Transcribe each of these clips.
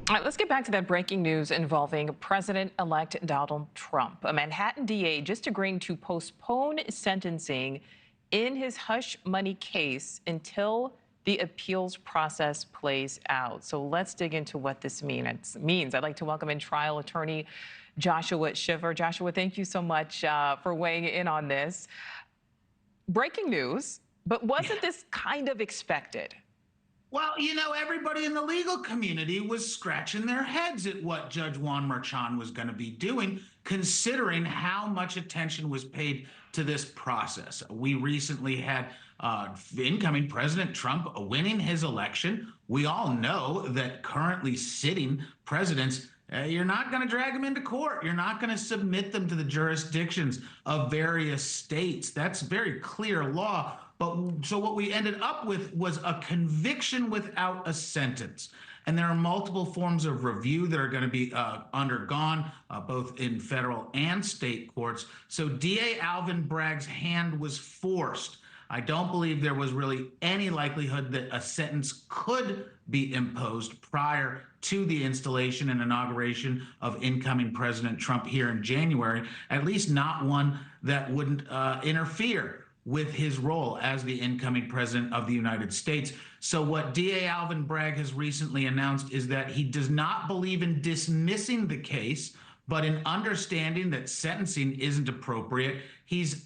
All right, let's get back to that breaking news involving President-elect Donald Trump. A Manhattan DA just agreeing to postpone sentencing in his hush money case until the appeals process plays out. So let's dig into what this means. I'd like to welcome in trial attorney Joshua Schiffer. Joshua, thank you so much for weighing in on this. Breaking news, but wasn't this kind of expected? Well, everybody in the legal community was scratching their heads at what Judge Juan Merchan was going to be doing, considering how much attention was paid to this process. We recently had incoming President Trump winning his election. We all know that currently sitting presidents, you're not going to drag them into court. You're not going to submit them to the jurisdictions of various states. That's very clear law. So what we ended up with was a conviction without a sentence. And there are multiple forms of review that are going to be undergone, both in federal and state courts. So DA Alvin Bragg's hand was forced. I don't believe there was really any likelihood that a sentence could be imposed prior to the installation and inauguration of incoming President Trump here in January, at least not one that wouldn't interfere with his role as the incoming president of the United States. So what DA Alvin Bragg has recently announced is that he does not believe in dismissing the case, but in understanding that sentencing isn't appropriate, he's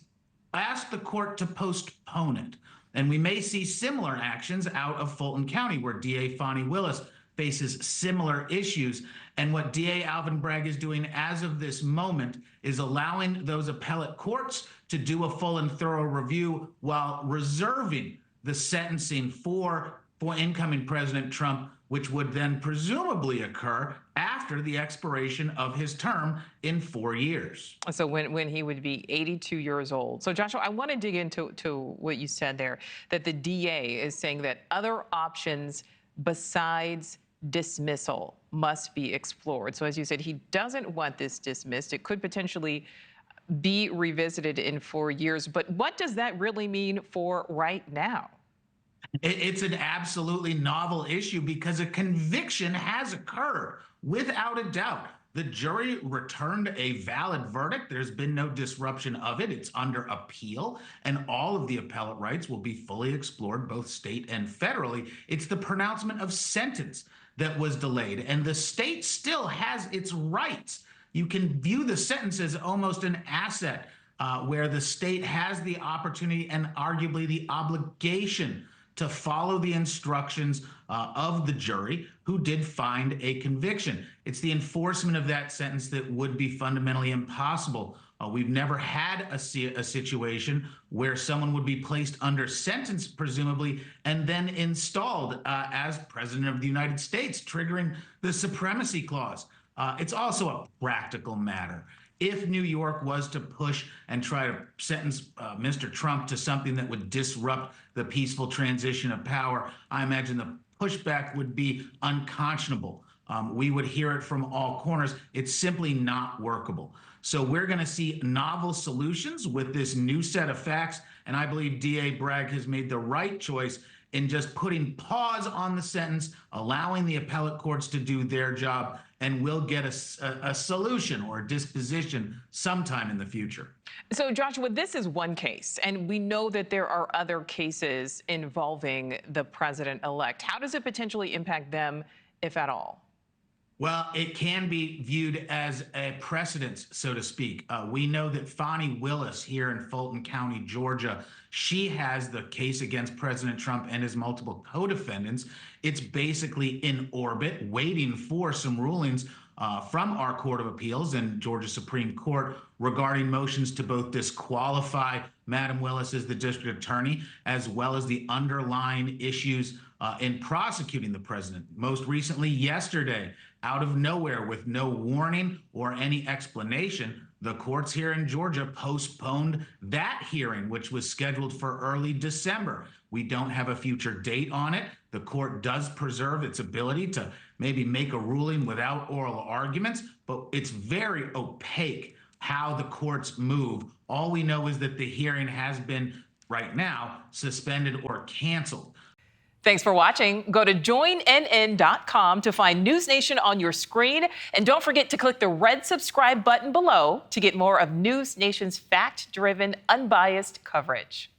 asked the court to postpone it. And we may see similar actions out of Fulton County, where DA Fani Willis faces similar issues. And what DA Alvin Bragg is doing as of this moment is allowing those appellate courts to do a full and thorough review while reserving the sentencing for incoming President Trump, which would then presumably occur after the expiration of his term in 4 years. So when he would be 82 years old. So Joshua, I want to dig into what you said there, that the DA is saying that other options besides dismissal must be explored. So as you said, he doesn't want this dismissed. It could potentially be revisited in 4 years. But what does that really mean for right now? It's an absolutely novel issue because a conviction has occurred without a doubt. The jury returned a valid verdict. There's been no disruption of it. It's under appeal, and all of the appellate rights will be fully explored, both state and federally. It's the pronouncement of sentence that was delayed, and the state still has its rights. You can view the sentence as almost an asset where the state has the opportunity and arguably the obligation to follow the instructions of the jury who did find a conviction. It's the enforcement of that sentence that would be fundamentally impossible. We've never had a situation where someone would be placed under sentence, presumably, and then installed as president of the United States, triggering the supremacy clause. It's also a practical matter. If New York was to push and try to sentence Mr. Trump to something that would disrupt the peaceful transition of power, I imagine the pushback would be unconscionable. We would hear it from all corners. It's simply not workable. So we're going to see novel solutions with this new set of facts, and I believe DA Bragg has made the right choice in just putting pause on the sentence, allowing the appellate courts to do their job, and we'll get a solution or a disposition sometime in the future. So, Joshua, this is one case, and we know that there are other cases involving the president-elect. How does it potentially impact them, if at all? Well, it can be viewed as a precedent, so to speak. We know that Fani Willis here in Fulton County, Georgia, she has the case against President Trump and his multiple co-defendants. It's basically in orbit, waiting for some rulings from our Court of Appeals and Georgia Supreme Court regarding motions to both disqualify Madam Willis as the district attorney, as well as the underlying issues in prosecuting the president. Most recently, yesterday, out of nowhere, with no warning or any explanation, the courts here in Georgia postponed that hearing, which was scheduled for early December. We don't have a future date on it. The court does preserve its ability to maybe make a ruling without oral arguments, but it's very opaque how the courts move. All we know is that the hearing has been, right now, suspended or canceled. Thanks for watching. Go to joinnn.com to find News Nation on your screen. And don't forget to click the red subscribe button below to get more of News Nation's fact-driven, unbiased coverage.